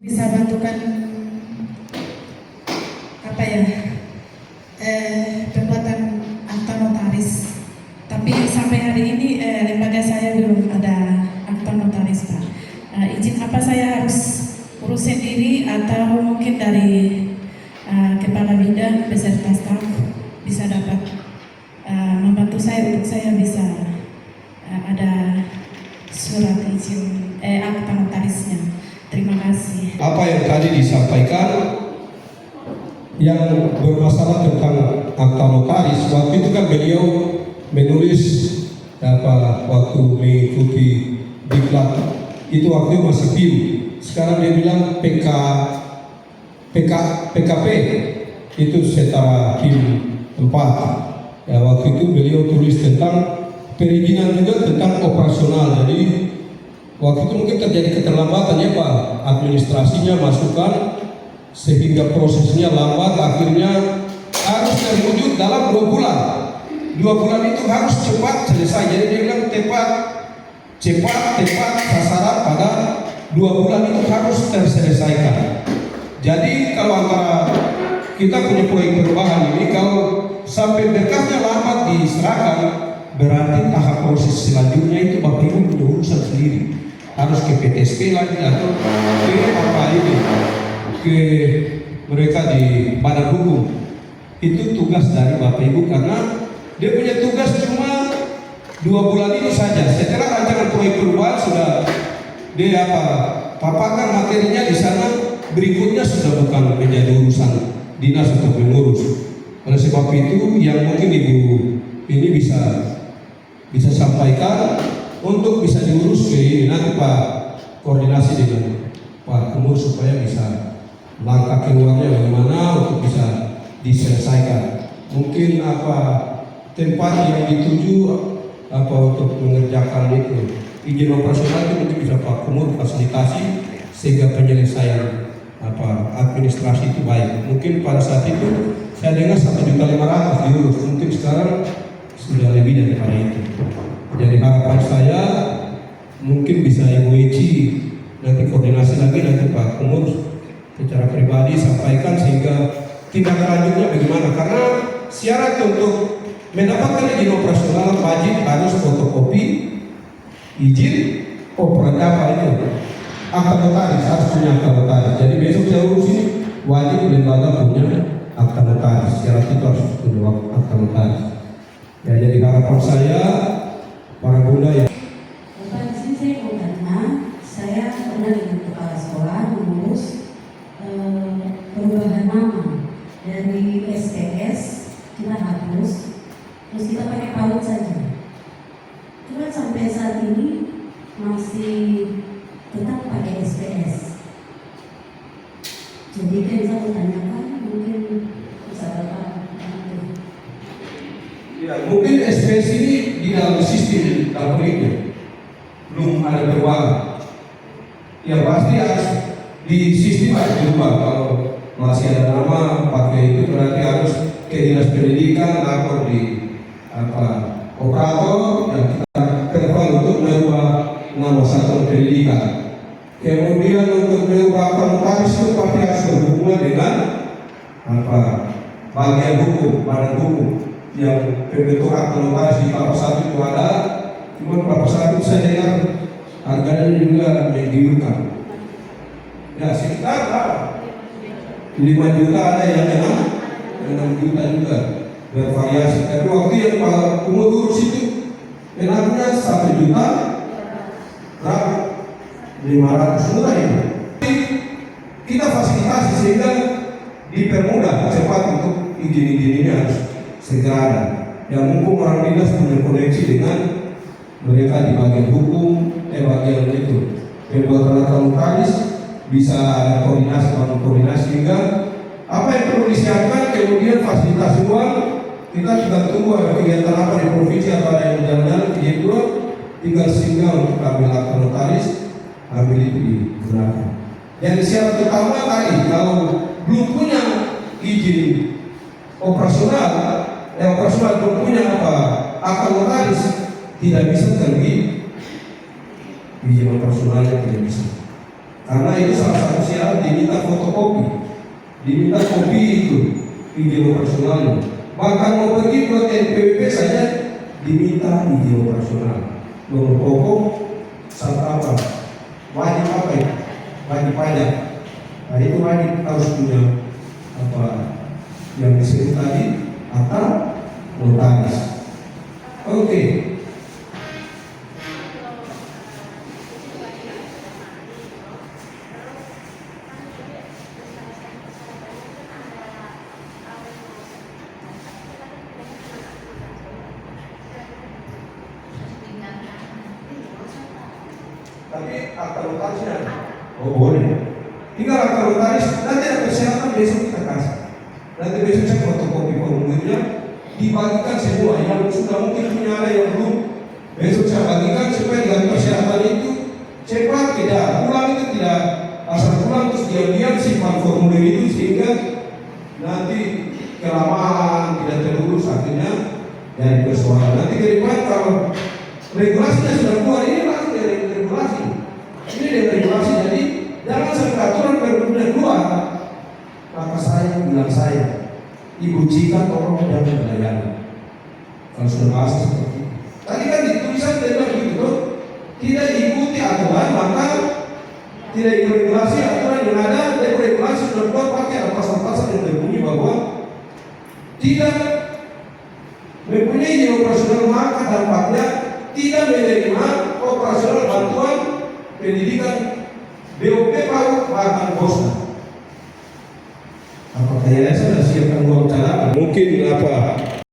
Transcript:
bisa bantukan apa ya pembuatan akta notaris, tapi sampai hari ini lembaga saya belum ada akta notaris, Pak. Izin apa saya harus urus sendiri atau mungkin dari kepala bidang beserta staf bisa dapat membantu saya untuk saya bisa ada surat izin akta notarisnya. Terima kasih. Apa yang tadi disampaikan yang bermasalah tentang akta notaris, waktu itu kan beliau menulis waktu mengikuti diklat itu waktu masih PIM. Sekarang dia bilang PKP itu setara PIM 4. Ya, waktu itu beliau tulis tentang perizinan juga tentang operasional. Jadi waktu itu mungkin terjadi keterlambatan ya Pak, administrasinya masukkan sehingga prosesnya lambat, akhirnya harus terwujud dalam 2 bulan. 2 bulan itu harus cepat selesai. Jadi dia bilang tepat sasaran pada 2 bulan itu harus terselesaikan. Jadi kalau antara kita punya proyek perubahan ini, kalau sampai berkasnya lambat diserahkan, berarti tahap proses selanjutnya itu Bapak Ibu punya urusan sendiri. Harus ke PTSP lagi atau ke apa ini, ke mereka di badan hukum. Itu tugas dari Bapak Ibu, karena dia punya tugas cuma 2 bulan ini saja. Setelah rancangan proyek perubahan sudah dia paparkan materinya di sana, berikutnya sudah bukan menjadi urusan dinas untuk mengurus. Oleh sebab itu yang mungkin Ibu ini bisa sampaikan untuk bisa diurus ke ini, nanti Pak koordinasi dengan Pak Kumur supaya bisa langkah keluarnya bagaimana untuk bisa diselesaikan. Mungkin tempat yang dituju untuk mengerjakan itu izin operasional itu mungkin bisa Pak Kumur fasilitasi sehingga penyelesaian administrasi itu baik. Mungkin pada saat itu saya dengar 1.500.000 diurus, mungkin sekarang sudah lebih daripada itu. Jadi harapan saya mungkin bisa Ibu Eci nanti koordinasi lagi, nanti Pak Kumur secara pribadi sampaikan sehingga tindak lanjutnya bagaimana, karena syarat untuk mendapatkan izin operasional wajib harus fotokopi izin operasional itu akta notaris, harus punya akta notaris. Jadi besok saya urus ini wajib lembaga punya akta notaris, syarat itu harus punya akta notaris. Ya, jadi harapan saya para bunda ya. Bapak, di sini saya mau tanya, saya pernah dengan kepala sekolah mengurus perubahan nama dari STS kita hapus, terus kita pakai PAUD saja. Cuma sampai saat ini masih tetap pakai SPS. Jadi kan saya mau tanyakan, mungkin bisa Bapak Ya, mungkin SPS ini di dalam sistem algoritma belum ada perubahan. Ya pasti harus di sistem harus berubah. Kalau masih ada nama pakai itu berarti harus ke dinas pendidikan lapor di operator yang kita telepon untuk merubah nama satuan pendidikan. Kemudian untuk merubah notaris itu pasti harus berhubungan dengan bagian hukum, badan hukum yang pembentuk akta notaris di Kelapa Satu itu ada. Cuma Kelapa Satu saya dengar harganya juga menggiurkan. Ya sekitar 5 juta, ada yang 6 juta juga, bervariasi. Tapi waktu yang Pak Kumur urus itu enaknya 1 juta berapa? 500 murah ini. Kita fasilitasi sehingga dipermudah cepat untuk izin-izin ini harus segera ada. Yang mumpung orang dinas punya koneksi dengan mereka di bagian hukum, bagian itu pembuatan akta notaris bisa koordinasi sehingga apa yang perlu disiapkan, kemudian fasilitasi uang kita juga tunggu ada kegiatan apa di provinsi atau ada yang jalan-jalan ke J2, tinggal singgah untuk ambil akta notaris, ambil itu digunakan. Yang syarat utama tadi, kalau belum punya izin operasional belum punya akta notaris, tidak bisa terbit izin operasionalnya, tidak bisa. Karena itu salah satu syarat diminta kopi itu izin operasional. Bahkan mau pergi buat NPWP saja diminta izin operasional. Nomor pokok serta apa? Wajib apa ya? Wajib pajak. Nah itu wajib harus punya apa yang disebut tadi atau notaris. Oke. Tapi akta notarisnya, oh boleh. Tinggal akta notaris, nanti ada persyaratan besok kita kasih. Nanti besok saya fotokopi formulirnya, dibagikan semua. Yang sudah mungkin punya ada yang belum, besok saya bagikan supaya dengan persyaratan itu cepat, tidak pulang itu tidak asal pulang terus diam-diam simpan formulir itu sehingga nanti kelamaan tidak terurus akhirnya dari persoalan. Nanti ke depan kalau regulasinya sudah keluar ini langsung dari regulasi. Ini dari regulasi, jadi jangan sampai aturan berbeda keluar. Maka saya bilang Ibu Cika tolong jangan melayani. Kalau sudah bahasa seperti itu. Tadi kan di tulisan dia bilang begitu, tidak ikuti aturan maka tidak ikut regulasi aturan yang ada. Dari regulasi sudah keluar pakai ada pasal-pasal yang berbunyi bahwa tidak mempunyai izin operasional maka dampaknya tidak menerima operasional bantuan pendidikan BOP PAUD bahkan BOSNA. Apakah ya sudah siapkan uang cadangan? Mungkin apa